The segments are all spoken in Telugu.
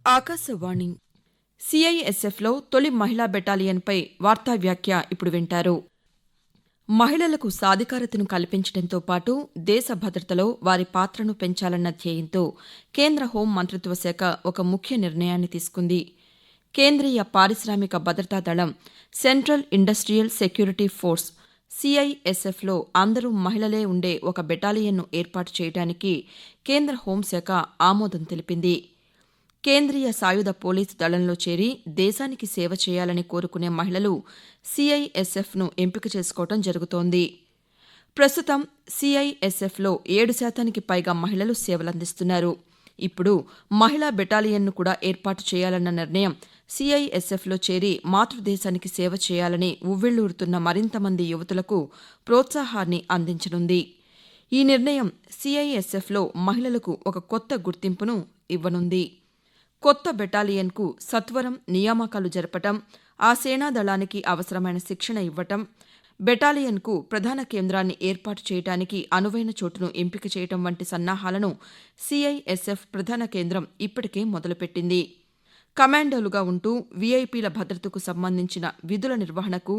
ఆకాశవాణి సిఐఎస్ఎఫ్లో తొలి మహిళా బెటాలియన్పై వార్తా వ్యాఖ్య ఇప్పుడు వింటారు. మహిళలకు సాధికారతను కల్పించడంతో పాటు దేశ భద్రతలో వారి పాత్రను పెంచాలన్న ధ్యేయంతో కేంద్ర హోం మంత్రిత్వ శాఖ ఒక ముఖ్య నిర్ణయాన్ని తీసుకుంది. కేంద్రీయ పారిశ్రామిక భద్రతా దళం సెంట్రల్ ఇండస్ట్రియల్ సెక్యూరిటీ ఫోర్స్ సిఐఎస్ఎఫ్లో అందరూ మహిళలే ఉండే ఒక బెటాలియన్ను ఏర్పాటు చేయడానికి కేంద్ర హోంశాఖ ఆమోదం తెలిపింది. కేంద్రీయ సాయుధ పోలీసు దళంలో చేరి దేశానికి సేవ చేయాలని కోరుకునే మహిళలు సిఐఎస్ఎఫ్ను ఎంపిక చేసుకోవడం జరుగుతోంది. ప్రస్తుతం సిఐఎస్ఎఫ్లో 7% పైగా మహిళలు సేవలందిస్తున్నారు. ఇప్పుడు మహిళా బెటాలియన్ను కూడా ఏర్పాటు చేయాలన్న నిర్ణయం సిఐఎస్ఎఫ్లో చేరి మాతృదేశానికి సేవ చేయాలని ఉవ్విళ్లూరుతున్న మరింత మంది యువతులకు ప్రోత్సాహాన్ని అందించనుంది. ఈ నిర్ణయం సిఐఎస్ఎఫ్లో మహిళలకు ఒక కొత్త గుర్తింపును ఇవ్వనుంది. కొత్త బెటాలియన్కు సత్వరం నియామకాలు జరపటం, ఆ సేనాదళానికి అవసరమైన శిక్షణ ఇవ్వటం, బెటాలియన్కు ప్రధాన కేంద్రాన్ని ఏర్పాటు చేయడానికి అనువైన చోటును ఎంపిక చేయటం వంటి సన్నాహాలను సిఐఎస్ఎఫ్ ప్రధాన కేంద్రం ఇప్పటికే మొదలుపెట్టింది. కమాండోలుగా ఉంటూ వీఐపీల భద్రతకు సంబంధించిన విధుల నిర్వహణకు,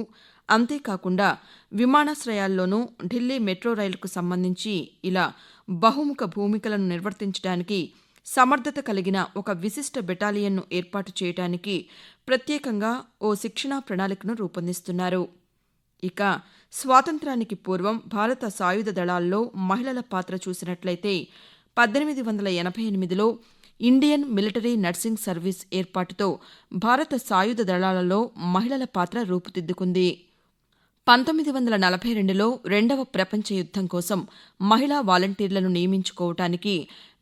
అంతేకాకుండా విమానాశ్రయాల్లోనూ ఢిల్లీ మెట్రో రైలుకు సంబంధించి ఇలా బహుముఖ భూమికలను నిర్వర్తించడానికి సమర్థత కలిగిన ఒక విశిష్ట బెటాలియన్ను ఏర్పాటు చేయడానికి ప్రత్యేకంగా ఓ శిక్షణా ప్రణాళికను రూపొందిస్తున్నారు. ఇక స్వాతంత్ర్యానికి పూర్వం భారత సాయుధ దళాల్లో మహిళల పాత్ర చూసినట్లయితే 1888లో ఇండియన్ మిలిటరీ నర్సింగ్ సర్వీస్ ఏర్పాటుతో భారత సాయుధ దళాలలో మహిళల పాత్ర రూపుదిద్దుకుంది. 1942లో రెండవ ప్రపంచ యుద్ధం కోసం మహిళా వాలంటీర్లను నియమించుకోవటానికి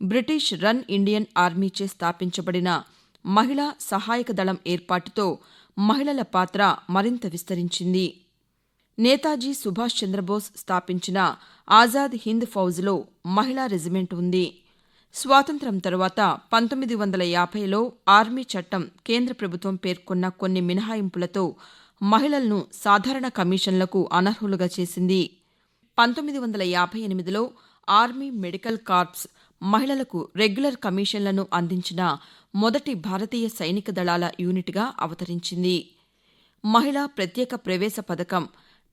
బ్రిటిష్ రన్ ఇండియన్ ఆర్మీచే స్థాపించబడిన మహిళా సహాయక దళం ఏర్పాటుతో మహిళల పాత్ర మరింత విస్తరించింది. నేతాజీ సుభాష్ చంద్రబోస్ స్థాపించిన ఆజాద్ హింద్ ఫౌజ్లో మహిళా రెజిమెంట్ ఉంది. స్వాతంత్ర్యం తరువాత 1950లో ఆర్మీ చట్టం కేంద్ర ప్రభుత్వం పేర్కొన్న కొన్ని మినహాయింపులతో మహిళలను సాధారణ కమిషన్లకు అనర్హులుగా చేసింది. 1958లో ఆర్మీ మెడికల్ కార్ప్స్ మహిళలకు రెగ్యులర్ కమిషన్లను అందించిన మొదటి భారతీయ సైనిక దళాల యూనిట్గా అవతరించింది. మహిళా ప్రత్యేక ప్రవేశ పథకం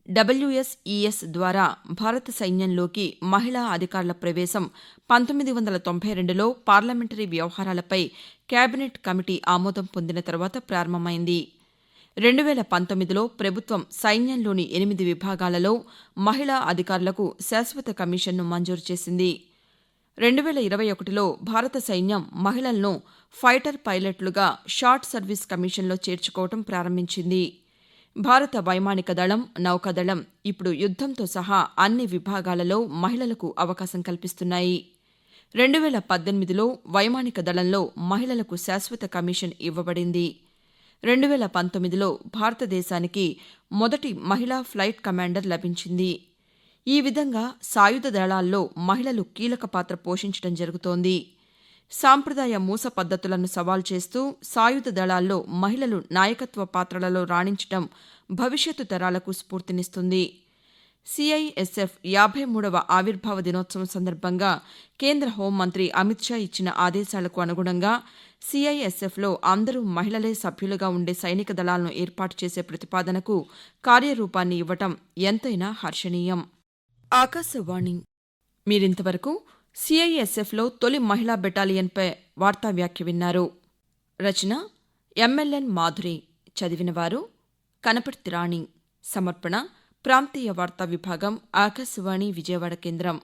WSES ద్వారా భారత సైన్యంలోకి మహిళా అధికారుల ప్రవేశం 1992లో పార్లమెంటరీ వ్యవహారాలపై కేబినెట్ కమిటీ ఆమోదం పొందిన తర్వాత ప్రారంభమైంది. 2019లో ప్రభుత్వం సైన్యంలోని 8 విభాగాలలో మహిళా అధికారులకు శాశ్వత కమిషన్ను మంజూరు చేసింది. 2021లో భారత సైన్యం మహిళలను ఫైటర్ పైలట్లుగా షార్ట్ సర్వీస్ కమిషన్లో చేర్చుకోవడం ప్రారంభించింది. భారత వైమానిక దళం, నౌకాదళం ఇప్పుడు యుద్ధంతో సహా అన్ని విభాగాలలో మహిళలకు అవకాశం కల్పిస్తున్నాయి. 2018లో వైమానిక దళంలో మహిళలకు శాశ్వత కమిషన్ ఇవ్వబడింది. 2019లో భారతదేశానికి మొదటి మహిళా ఫ్లైట్ కమాండర్ లభించింది. ఈ విధంగా సాయుధ దళాల్లో మహిళలు కీలక పాత్ర పోషించడం జరుగుతోంది. సాంప్రదాయ మూస పద్ధతులను సవాల్ చేస్తూ సాయుధ దళాల్లో మహిళలు నాయకత్వ పాత్రలలో రాణించడం భవిష్యత్తు తరాలకు స్ఫూర్తినిస్తుంది. సిఐఎస్ఎఫ్ 53వ ఆవిర్భావ దినోత్సవం సందర్భంగా కేంద్ర హోంమంత్రి అమిత్ షా ఇచ్చిన ఆదేశాలకు అనుగుణంగా సిఐఎస్ఎఫ్లో అందరూ మహిళలే సభ్యులుగా ఉండే సైనిక దళాలను ఏర్పాటు చేసే ప్రతిపాదనకు కార్యరూపాన్ని ఇవ్వటం ఎంతైనా హర్షణీయం. ఆకాశవాణి మీరింతవరకు సిఐఎస్ఎఫ్లో తొలి మహిళా బెటాలియన్పై వార్తా వ్యాఖ్య విన్నారు. రచన MLN మాధురి. చదివినవారు కనపర్తి రాణి. సమర్పణ ప్రాంతీయ వార్తా విభాగం, ఆకాశవాణి విజయవాడ కేంద్రం.